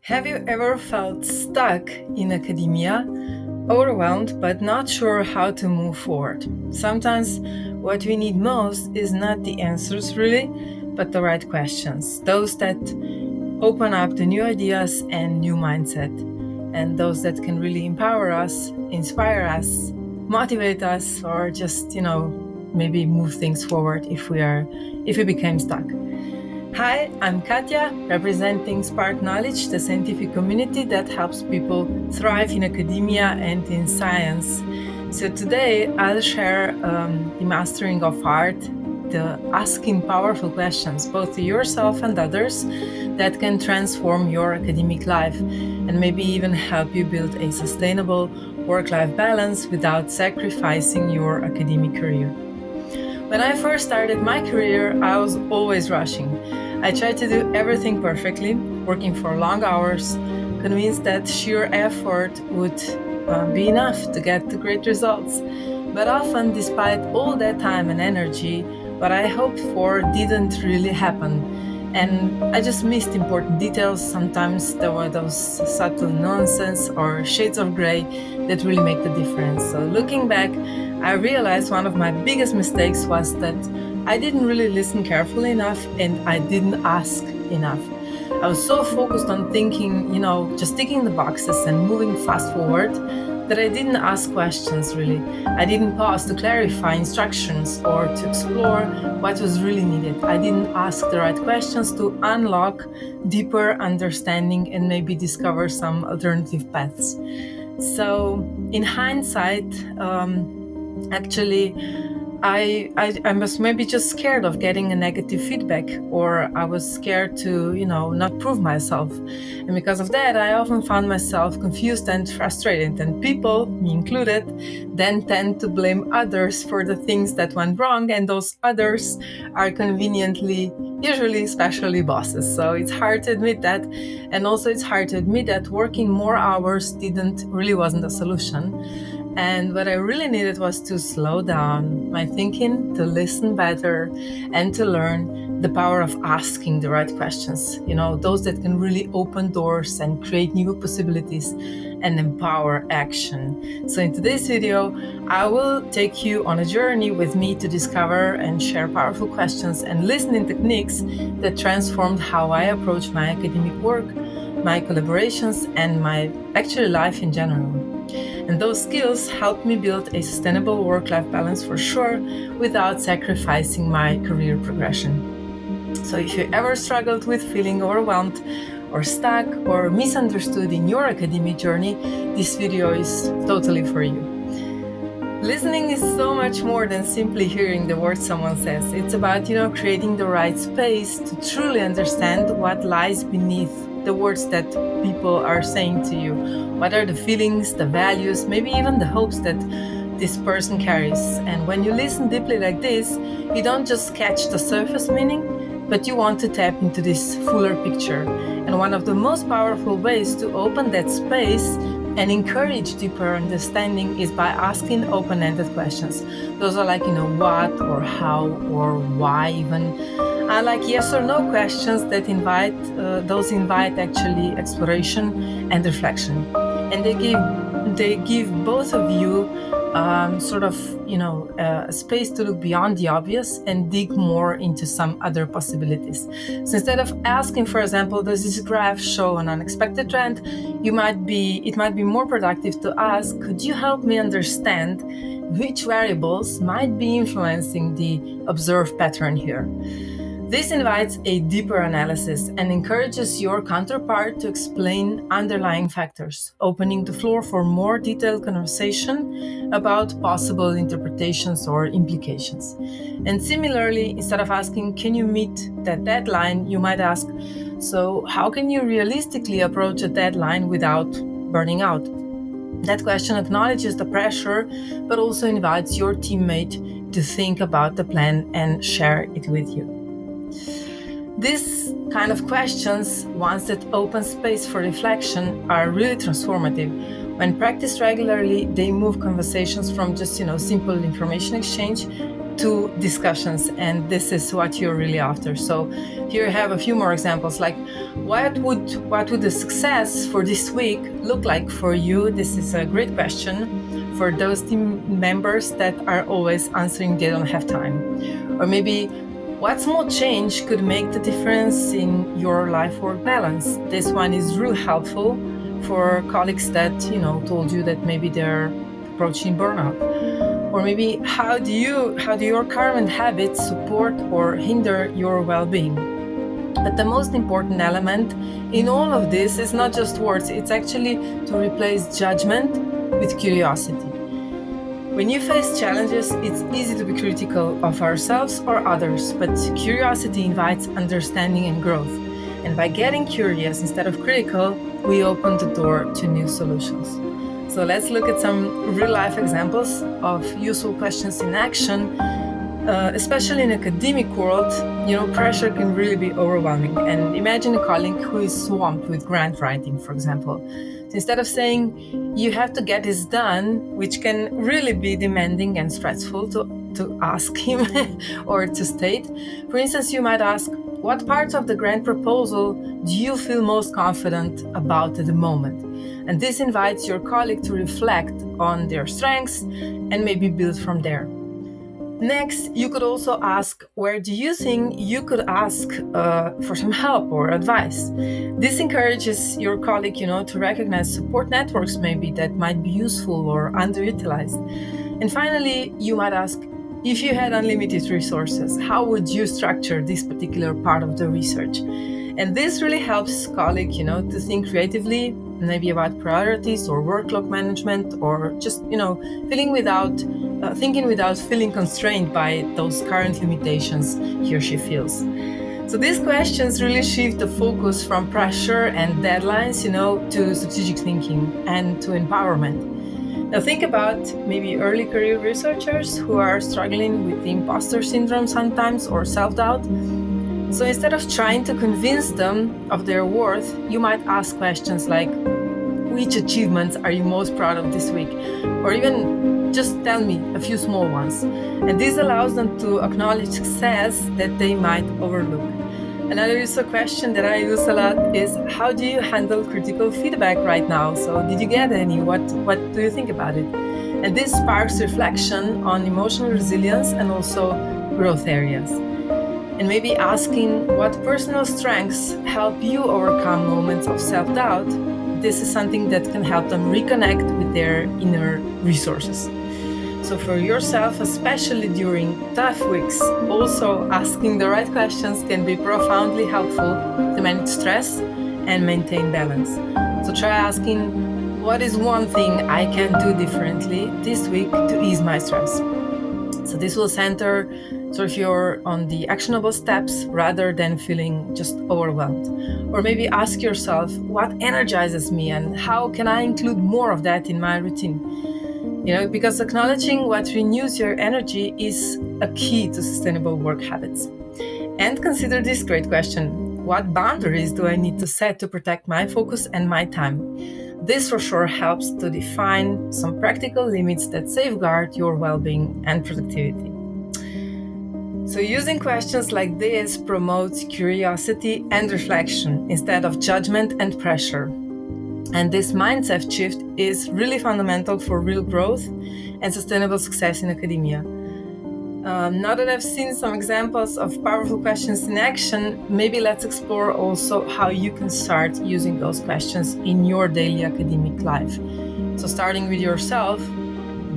Have you ever felt stuck in academia, overwhelmed but not sure how to move forward? Sometimes what we need most is not the answers really, but the right questions. Those that open up the new ideas and new mindset. And those that can really empower us, inspire us, motivate us, or just, maybe move things forward if we became stuck. Hi, I'm Katja, representing Spark Knowledge, the scientific community that helps people thrive in academia and in science. So today I'll share the mastering of art, the asking powerful questions, both to yourself and others, that can transform your academic life and maybe even help you build a sustainable work-life balance without sacrificing your academic career. When I first started my career, I was always rushing. I tried to do everything perfectly, working for long hours, convinced that sheer effort would be enough to get the great results. But often, despite all that time and energy, what I hoped for didn't really happen. And I just missed important details. Sometimes there were those subtle nonsense or shades of gray that really make the difference. So looking back, I realized one of my biggest mistakes was that I didn't really listen carefully enough and I didn't ask enough. I was so focused on thinking, just ticking the boxes and moving fast forward that I didn't ask questions really. I didn't pause to clarify instructions or to explore what was really needed. I didn't ask the right questions to unlock deeper understanding and maybe discover some alternative paths. So in hindsight, actually, I was maybe just scared of getting a negative feedback, or I was scared to, not prove myself. And because of that, I often found myself confused and frustrated. And people, me included, then tend to blame others for the things that went wrong. And those others are conveniently, usually, especially bosses. So it's hard to admit that. And also it's hard to admit that working more hours really wasn't a solution. And what I really needed was to slow down my thinking, to listen better, and to learn the power of asking the right questions. Those that can really open doors and create new possibilities and empower action. So in today's video, I will take you on a journey with me to discover and share powerful questions and listening techniques that transformed how I approach my academic work, my collaborations, and my actual life in general. And those skills helped me build a sustainable work-life balance for sure, without sacrificing my career progression. So if you ever struggled with feeling overwhelmed or stuck or misunderstood in your academic journey, this video is totally for you. Listening is so much more than simply hearing the words someone says. It's about, creating the right space to truly understand what lies beneath the words that people are saying to you. What are the feelings, the values, maybe even the hopes that this person carries? And when you listen deeply like this, you don't just catch the surface meaning, but you want to tap into this fuller picture. And one of the most powerful ways to open that space and encourage deeper understanding is by asking open-ended questions. Those are like, what or how or why even. Like yes or no questions that invite actually exploration and reflection. And they give both of you a space to look beyond the obvious and dig more into some other possibilities. So instead of asking, for example, does this graph show an unexpected trend? It might be more productive to ask, could you help me understand which variables might be influencing the observed pattern here? This invites a deeper analysis and encourages your counterpart to explain underlying factors, opening the floor for more detailed conversation about possible interpretations or implications. And similarly, instead of asking, can you meet that deadline, you might ask, so how can you realistically approach a deadline without burning out? That question acknowledges the pressure, but also invites your teammate to think about the plan and share it with you. These kind of questions, ones that open space for reflection, are really transformative. When practiced regularly, they move conversations from just, simple information exchange to discussions, and this is what you're really after. So here I have a few more examples, like what would the success for this week look like for you? This is a great question for those team members that are always answering they don't have time. Or maybe what small change could make the difference in your life-work balance? This one is really helpful for colleagues that, told you that maybe they're approaching burnout. Or maybe how do your current habits support or hinder your well-being? But the most important element in all of this is not just words, it's actually to replace judgment with curiosity. When you face challenges, it's easy to be critical of ourselves or others, but curiosity invites understanding and growth. And by getting curious instead of critical, we open the door to new solutions. So let's look at some real-life examples of useful questions in action. Especially in academic world, pressure can really be overwhelming. And imagine a colleague who is swamped with grant writing, for example. So instead of saying, you have to get this done, which can really be demanding and stressful to ask him or to state, for instance, you might ask, what parts of the grant proposal do you feel most confident about at the moment? And this invites your colleague to reflect on their strengths and maybe build from there. Next, you could also ask, where do you think you could ask for some help or advice? This encourages your colleague, to recognize support networks maybe that might be useful or underutilized. And finally, you might ask, if you had unlimited resources, how would you structure this particular part of the research? And this really helps colleague, to think creatively, maybe about priorities or workload management, or just, thinking without feeling constrained by those current limitations he or she feels. So these questions really shift the focus from pressure and deadlines, to strategic thinking and to empowerment. Now think about maybe early career researchers who are struggling with the imposter syndrome sometimes or self-doubt. So instead of trying to convince them of their worth, you might ask questions like, which achievements are you most proud of this week? Or even just tell me a few small ones. And this allows them to acknowledge success that they might overlook. Another useful question that I use a lot is, how do you handle critical feedback right now? So did you get any? What do you think about it? And this sparks reflection on emotional resilience and also growth areas. And maybe asking what personal strengths help you overcome moments of self-doubt. This is something that can help them reconnect with their inner resources. So for yourself, especially during tough weeks, also asking the right questions can be profoundly helpful to manage stress and maintain balance. So try asking, what is one thing I can do differently this week to ease my stress? So this will center if you're on the actionable steps rather than feeling just overwhelmed. Or maybe ask yourself, what energizes me and how can I include more of that in my routine? Because acknowledging what renews your energy is a key to sustainable work habits. And consider this great question. What boundaries do I need to set to protect my focus and my time? This for sure helps to define some practical limits that safeguard your well-being and productivity. So using questions like this promotes curiosity and reflection instead of judgment and pressure. And this mindset shift is really fundamental for real growth and sustainable success in academia. Now that I've seen some examples of powerful questions in action, maybe let's explore also how you can start using those questions in your daily academic life. So starting with yourself,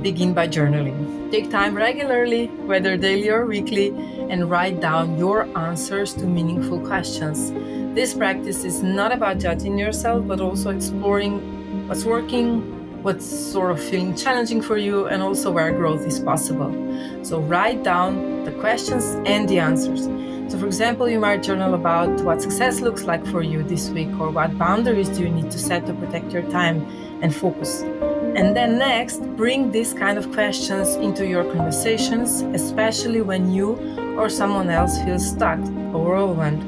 begin by journaling. Take time regularly, whether daily or weekly, and write down your answers to meaningful questions. This practice is not about judging yourself, but also exploring what's working, what's sort of feeling challenging for you, and also where growth is possible. So write down the questions and the answers. So for example, you might journal about what success looks like for you this week, or what boundaries do you need to set to protect your time and focus. And then next, bring these kind of questions into your conversations, especially when you or someone else feels stuck or overwhelmed.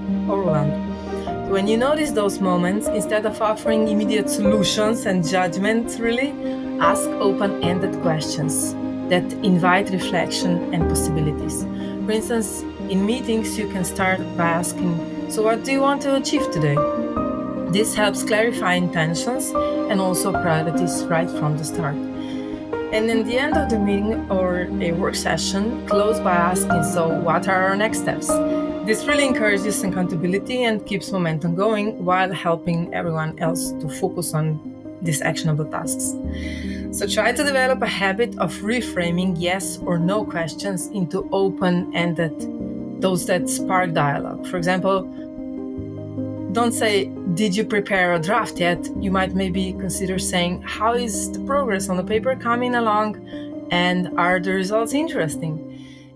When you notice those moments, instead of offering immediate solutions and judgments, really, ask open-ended questions. that invite reflection and possibilities. For instance, in meetings, you can start by asking, so what do you want to achieve today? This helps clarify intentions and also priorities right from the start. And in the end of the meeting or a work session, close by asking, so what are our next steps? This really encourages accountability and keeps momentum going while helping everyone else to focus on these actionable tasks. So try to develop a habit of reframing yes or no questions into open-ended, those that spark dialogue. For example, don't say, did you prepare a draft yet? You might maybe consider saying, how is the progress on the paper coming along? And are the results interesting?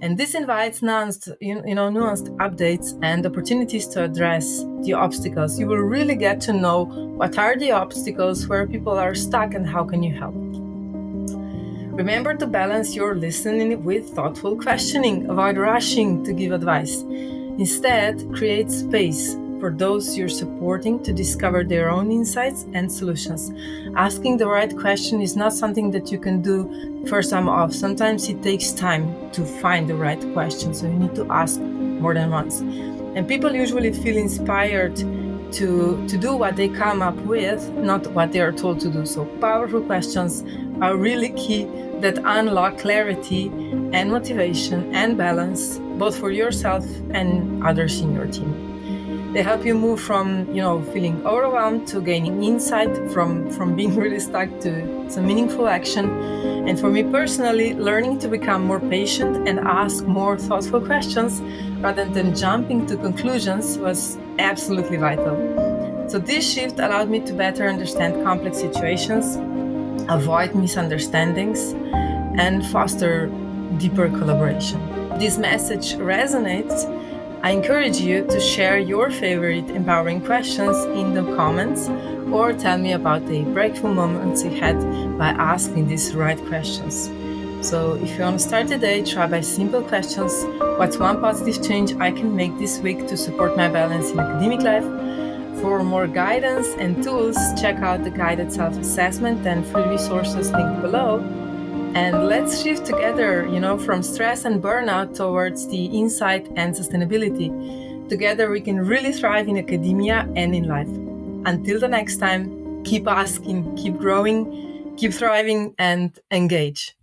And this invites nuanced updates and opportunities to address the obstacles. You will really get to know what are the obstacles, where people are stuck, and how can you help. Remember to balance your listening with thoughtful questioning. Avoid rushing to give advice. Instead, create space for those you're supporting to discover their own insights and solutions. Asking the right question is not something that you can do first time off. Sometimes it takes time to find the right question, so you need to ask more than once. And people usually feel inspired to do what they come up with, not what they are told to do. So powerful questions are really key that unlock clarity and motivation and balance, both for yourself and others in your team. They help you move from, feeling overwhelmed to gaining insight, from being really stuck to some meaningful action. And for me personally, learning to become more patient and ask more thoughtful questions rather than jumping to conclusions was absolutely vital. So this shift allowed me to better understand complex situations, avoid misunderstandings, and foster deeper collaboration. This message resonates. I encourage you to share your favorite empowering questions in the comments or tell me about the breakthrough moments you had by asking these right questions. So if you want to start today, try by simple questions. What's one positive change I can make this week to support my balance in academic life? For more guidance and tools, check out the guided self-assessment and free resources linked below. And let's shift together, from stress and burnout towards the insight and sustainability. Together we can really thrive in academia and in life. Until the next time, keep asking, keep growing, keep thriving, and engage.